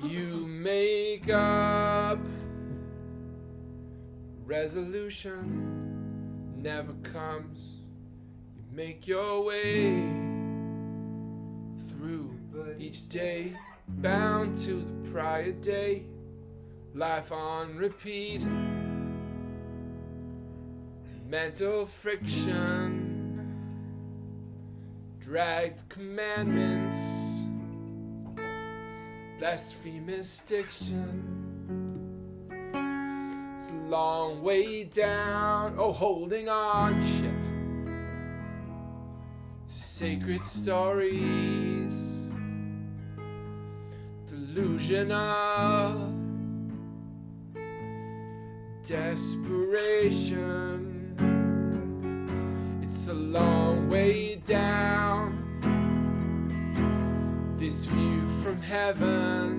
You make up, resolution never comes. You make your way through each day, bound to the prior day, life on repeat, mental friction, dragged commandments, blasphemous diction. It's a long way down, oh, holding on, shit, to sacred stories, delusional desperation. It's a long way down, this view from heaven.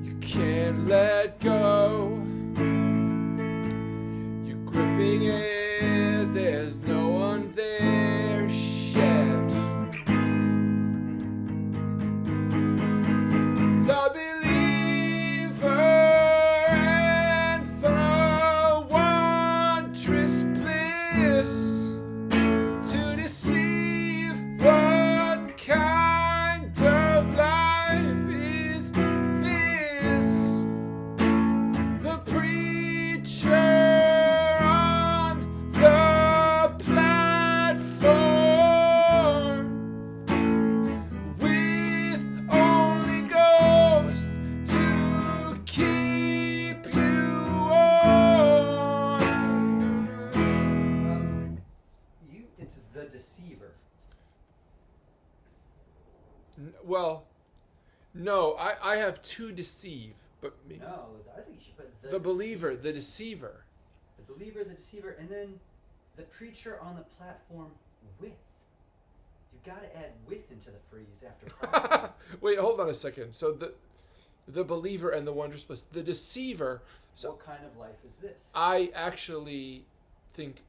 You can't let go, you're gripping it, there's no one there, shit. The believer and the wondrous bliss to deceive. What kind of life is this? The preacher on the platform with only ghosts to keep you on. It's the deceiver. Well, no, I have to deceive, but No, I think you should put the believer, the deceiver. The believer, the deceiver, and then the preacher on the platform with. You got to add with into the phrase after platform. Wait, hold on a second. So the believer and the wondrous bliss, the deceiver. So What kind of life is this? I actually think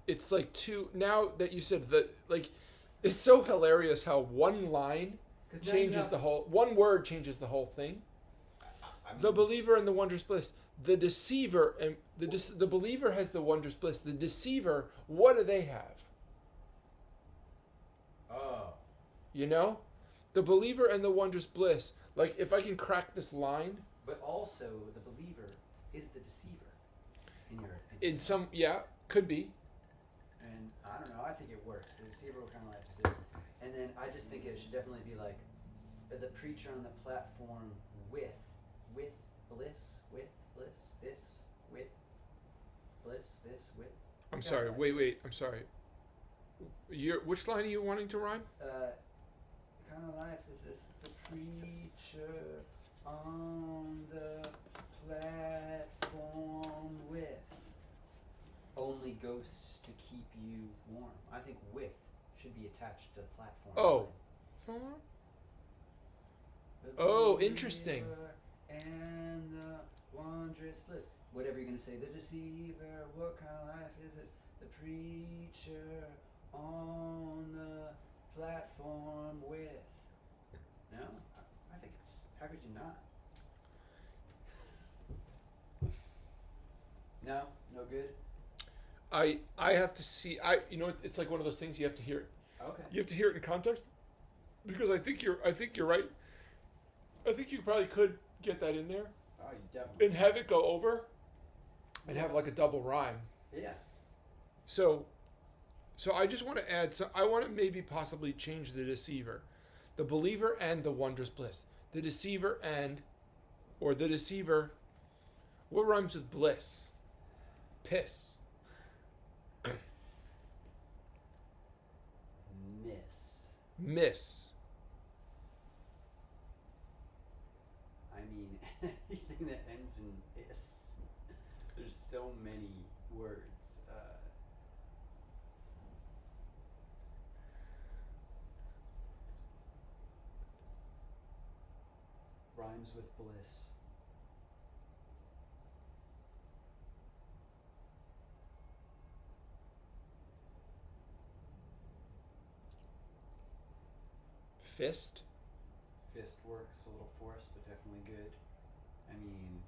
it's like two. Now that you said that, like, it's so hilarious how one line 'Cause now you changes have- the whole. One word changes the whole thing. I mean, The believer and the wondrous bliss. The deceiver and the believer has the wondrous bliss. The deceiver, what do they have? Oh. You know, the believer and the wondrous bliss. Like, if I can crack this line But also, the believer is the deceiver, in your opinion. in some, yeah, could be. And I don't know, I think it works. The deceiver, what kind of life is this? And then I just think it should definitely be like the preacher on the platform with bliss, this, with bliss, this, with. I'm Yeah, sorry. that- Wait. I'm sorry. Which line are you wanting to rhyme? What kind of life is this? The preacher on the platform with only ghosts to keep you warm. I think with should be attached to the platform. Oh. The Oh, interesting. believer and the wondrous bliss. Whatever you're gonna say, the deceiver. What kind of life is this? The preacher on the platform with. No, I think it's. How could you not? No, no good. I have to see. It's like one of those things you have to hear it. Okay. You have to hear it in context, because I think you're right. I think you probably could get that in there Oh, you definitely. and have it go over, and have like a double rhyme. Yeah. So I just want to add. So I want to maybe possibly change the deceiver, the believer and the wondrous bliss. The deceiver and, or the deceiver. What rhymes with bliss? Piss. Miss. I mean, anything that ends in is. There's so many words. Rhymes with bliss. Fist. fist works a little forced, but definitely good. I mean,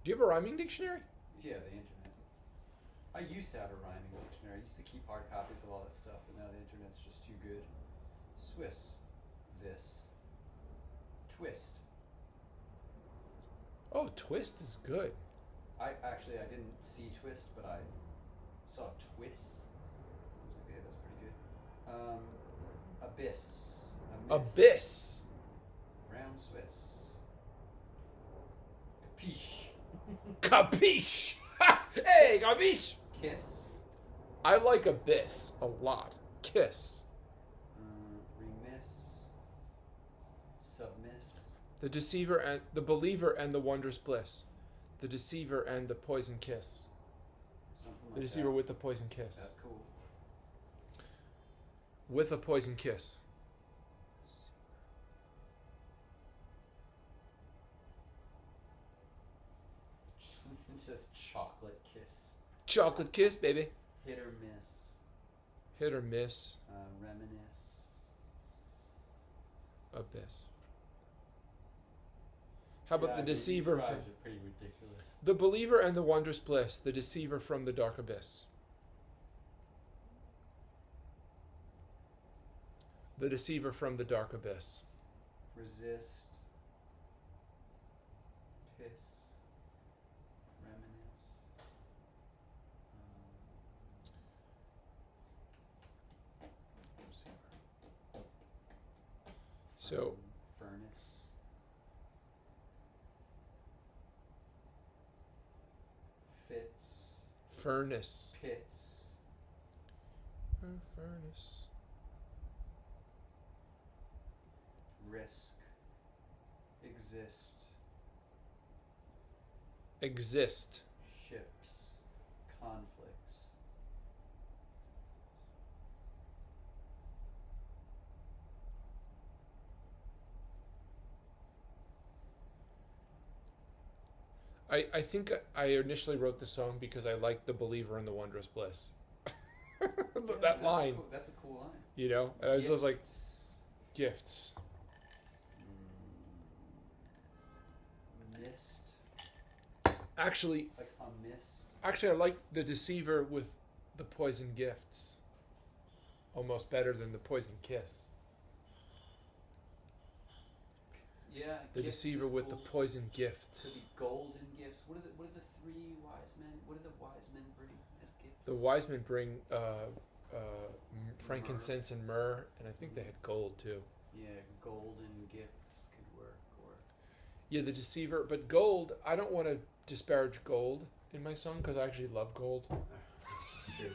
Do you have a rhyming dictionary? yeah, the internet. I used to have a rhyming dictionary. I used to keep hard copies of all that stuff, but now the internet's just too good. Swiss. This. Twist. Oh, twist is good. I didn't see twist, but I saw twist. I was like, yeah, that's pretty good. Abyss. Abyss. Round Swiss. Capiche. Capiche. Hey, capiche. Kiss. I like abyss a lot. Kiss. Remiss. Submiss. The deceiver and the believer and the wondrous bliss. The deceiver and the poison kiss. Something like The deceiver that. with the poison kiss. That's cool. With a poison kiss. It says chocolate kiss. Chocolate kiss, baby. Hit or miss. Hit or miss. Reminisce. Abyss. How about the these deceiver rhymes from are pretty ridiculous. the believer and the wondrous bliss, the deceiver from the dark abyss. The deceiver from the dark abyss. Resist. Piss. Reminisce. So Furnace. Fits. furnace. Pits. Furnace. Risk. Exist. Exist. Ships. Conflicts. I think I initially wrote the song because I liked the believer and the wondrous bliss. That line, That's a cool line. you know? And I was just like, Gifts. gifts. Mist. Actually, Like a mist. I like the deceiver with the poison gifts almost better than the poison kiss. Yeah. The gifts deceiver is with cool. the poison Could gifts. be golden gifts. What are the three wise men? What do the wise men bring as gifts? The wise men bring frankincense and myrrh, and I think they had gold too. Yeah, golden gifts could work. Or Yeah, the deceiver, but gold. I don't want to disparage gold in my song because I actually love gold. it's true.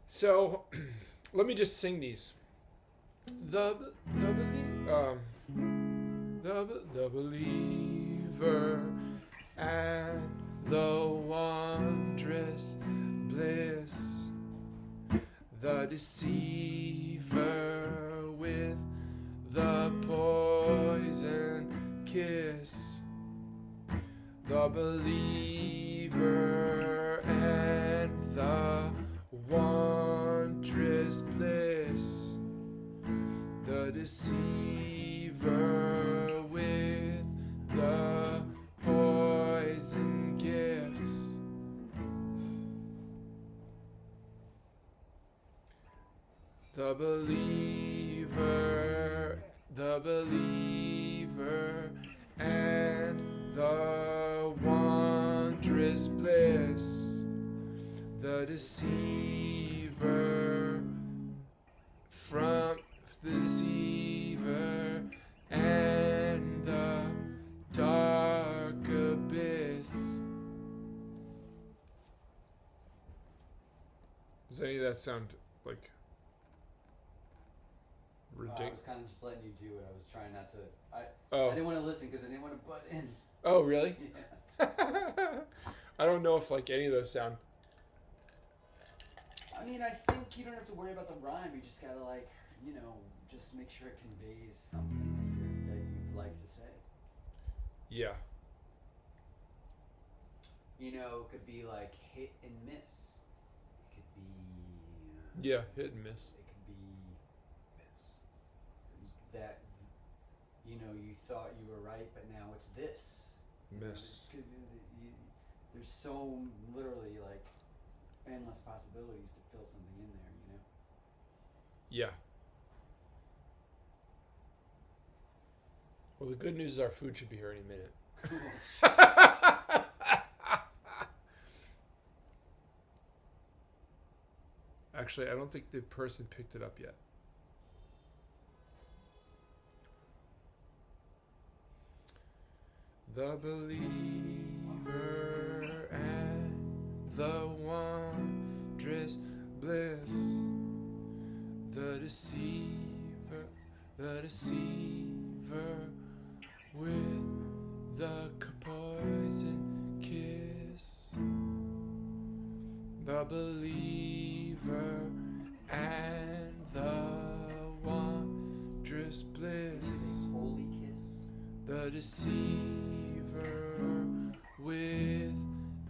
So, let me just sing these. The believer and the wondrous bliss, the deceiver with the poison kiss, the believer and the wondrous bliss, the deceiver with the poison gifts. The believer and the wondrous bliss, the deceiver from the deceiver and the dark abyss. Does any of that sound like I ridiculous? was kind of just letting you do it. I was trying not to. I Oh, didn't want to listen because I didn't want to butt in. oh, really? Yeah. I don't know if like any of those sound. I mean, I think you don't have to worry about the rhyme. You just gotta just make sure it conveys something that you'd like to say. Yeah. You know, it could be like hit and miss. It could be. Yeah, hit and miss. It could be that, you know, you thought you were right, but now it's this. Miss. You know, there's so literally like endless possibilities to fill something in there, you know? Yeah. Well, the good news is our food should be here any minute. Actually, I don't think the person picked it up yet. The believer and the wondrous bliss, the deceiver with the poison kiss, the believer and the wondrous bliss, Holy kiss. the deceiver with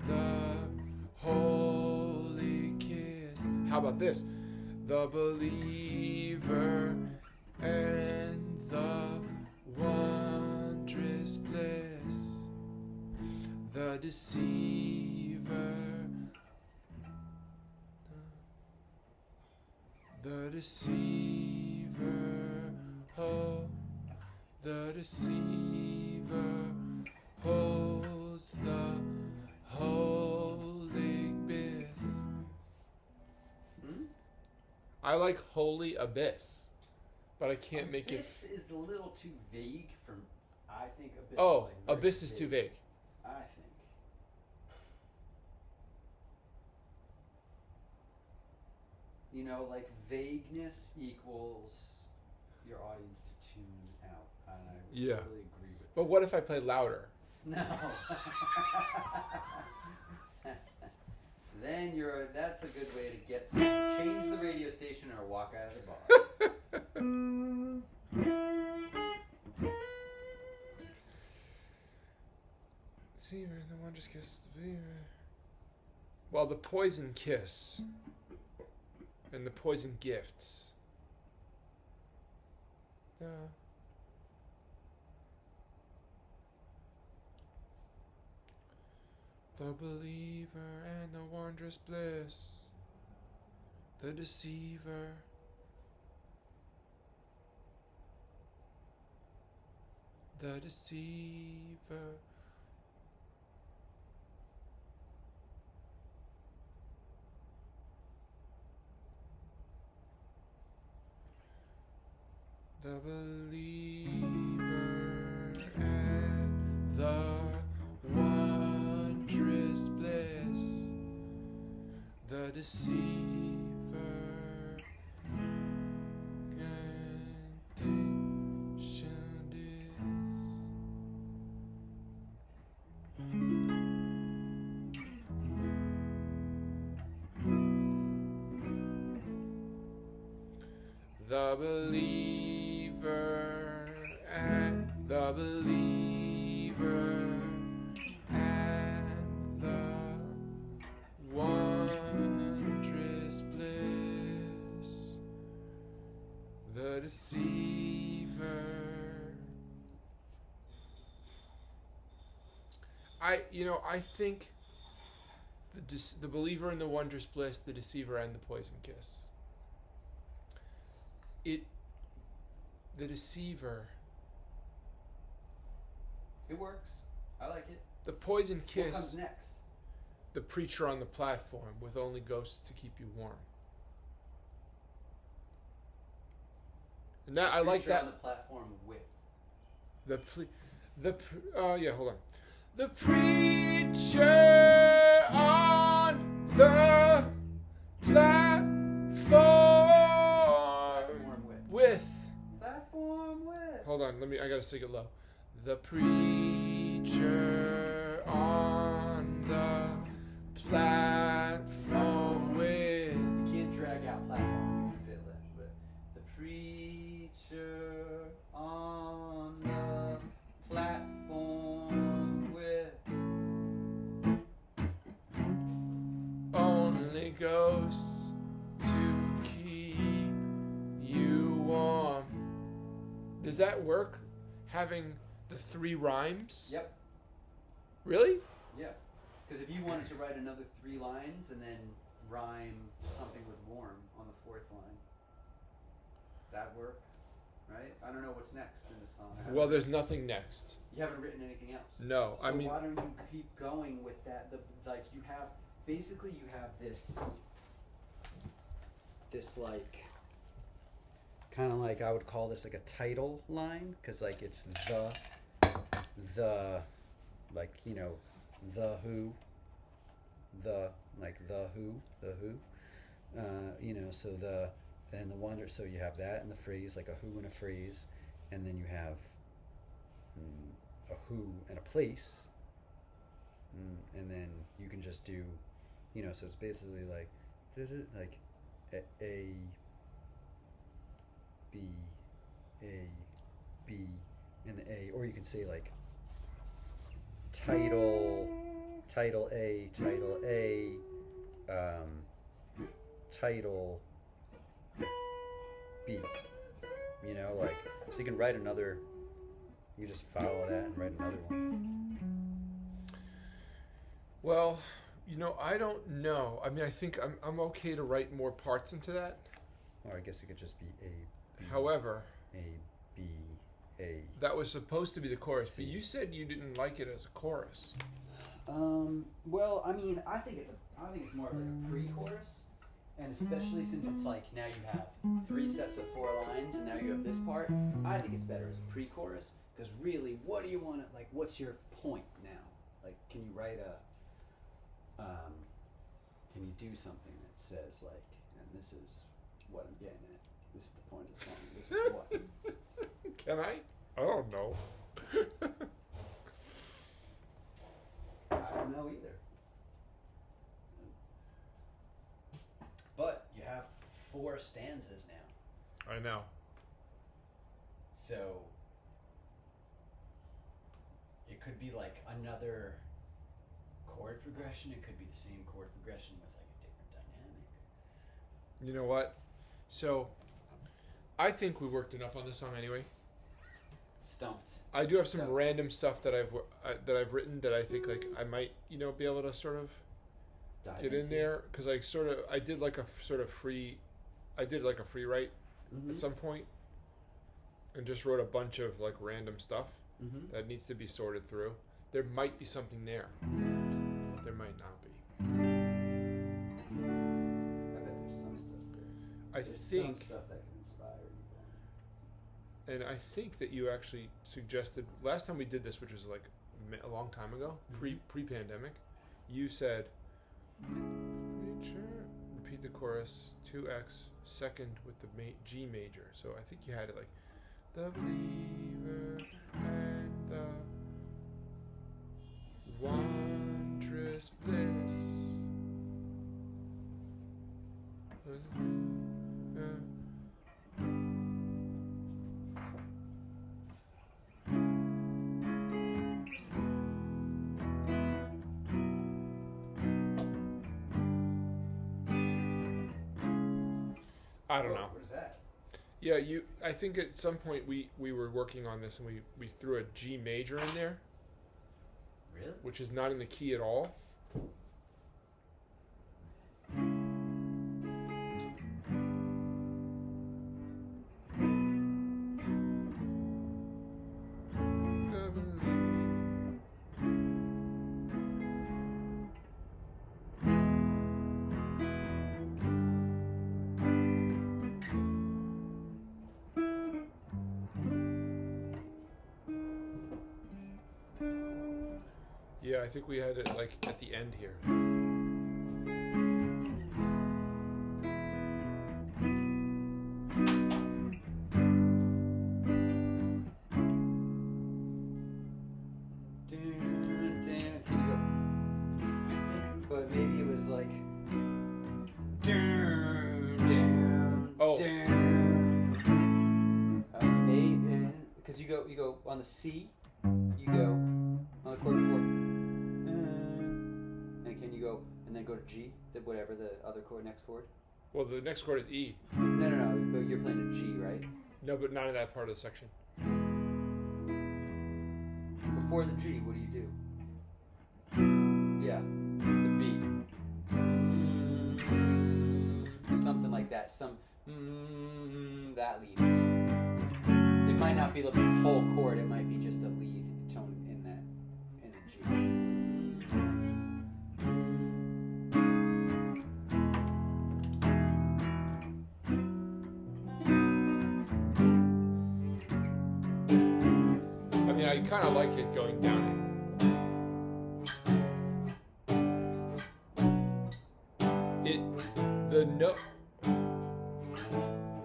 the holy kiss. How about this? The believer and the wondrous bliss, the deceiver, oh, the deceiver holds the holy abyss. I like holy abyss, but I can't make it. Abyss is a little too vague for. I think abyss. Oh, is like very abyss is too vague. I think. You know, like vagueness equals your audience to tune out, and I Yeah. totally agree with. But what if I play louder? No. Then that's a good way to get some. Change the radio station or walk out of the bar. Deceiver, the wondrous kiss, the believer. Well, the poison kiss and the poison gifts. The believer and the wondrous bliss, the deceiver, the deceiver, the believer and the wondrous bliss, the deceiver, condition is. The believer and the believer and the wondrous bliss, the deceiver. I think the believer and the wondrous bliss, the deceiver and the poison kiss. The deceiver. It works. I like it. The poison kiss. What comes next? The preacher on the platform with only ghosts to keep you warm. And that I like that. On the platform with. Hold on. The preacher on the platform with. Platform with. Hold on, I gotta sing it low. The preacher on the platform with. You can't drag out platform if you can fit it, but the preacher on the platform with. friendly ghosts to keep you warm. Does that work? Having the 3 rhymes? Yep. Really? Yeah. Because if you wanted to write another 3 lines and then rhyme something with warm on the 4th line, that work, right? I don't know what's next in the song. Well, there's nothing next. You haven't written anything else. No, So I mean, why don't you keep going with that? Like you have, basically you have this like, kind of like, I would call this like a title line, because like it's the, like, you know, the who, you know, so and the wonder, so you have that in the phrase, like a who and a phrase, and then you have a who and a place, and then you can just do, you know, so it's basically like A, B, and the A, or you can say like title A, title B, you know, like, so you can write another, you just follow that and write another one. well, you know, I don't know. I mean, I think I'm okay to write more parts into that. Or I guess it could just be A, B, However, A, B, A. that was supposed to be the chorus, C. but you said you didn't like it as a chorus. Well, I mean, I think it's more of like a pre-chorus, and especially since it's like now you have 3 sets of 4 lines, and now you have this part. I think it's better as a pre-chorus, because really, what do you want to, like, what's your point now? Like, can you write can you do something that says like, and this is what I'm getting at. This is the point of the song. This is what. Can I? I don't know. I don't know either. But you have 4 stanzas now. I know. So it could be like another chord progression. It could be the same chord progression with like a different dynamic. You know what? So, I think we worked enough on this song anyway. Stumped. I do have some Yeah. random stuff that I've written that I think like I might, you know, be able to sort of Dive get in into. there, because I did like a free write Mhm. at some point, and just wrote a bunch of like random stuff Mhm. that needs to be sorted through. There might be something there. There might not be. I bet there's some stuff there. I There's think, some stuff that can inspire you. and I think that you actually suggested last time we did this, which was like a long time ago, pre-pandemic. You said, repeat the chorus 2x second with the G major. So I think you had it like the believer and the wondrous bliss. I don't know. What is that? Yeah, I think at some point we were working on this and we threw a G major in there, Really? which is not in the key at all. Yeah, I think we had it like at the end here. But maybe it was like. Oh. Because you go on the C, you go on the chord before, and can you go and then go to G, whatever the other chord, next chord. Well, the next chord is E. No. But you're playing a G, right? No, but not in that part of the section. Before the G, what do you do? Yeah, the B. Something like that. That lead. It might not be the whole chord. It might be just a lead tone in the G. I mean, I kind of like it going down it. The note.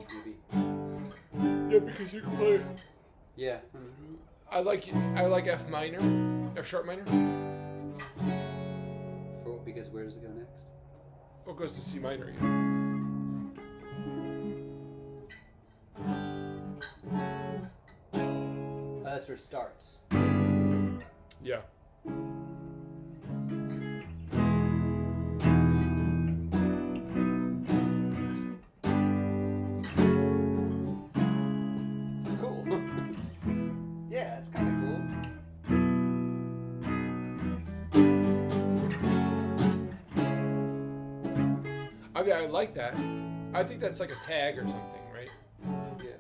Maybe. Yeah, because you can play. Yeah. I like F minor, F sharp minor. Because where does it go next? Well, it goes to C minor again. That's where it starts. Yeah. It's cool. Yeah, it's kind of cool. I mean, I like that. I think that's like a tag or something, right? Yeah.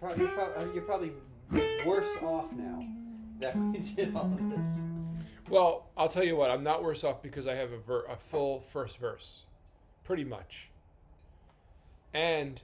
I don't know. You're probably worse off now that we did all of this. Well, I'll tell you what. I'm not worse off because I have a full first verse, pretty much. And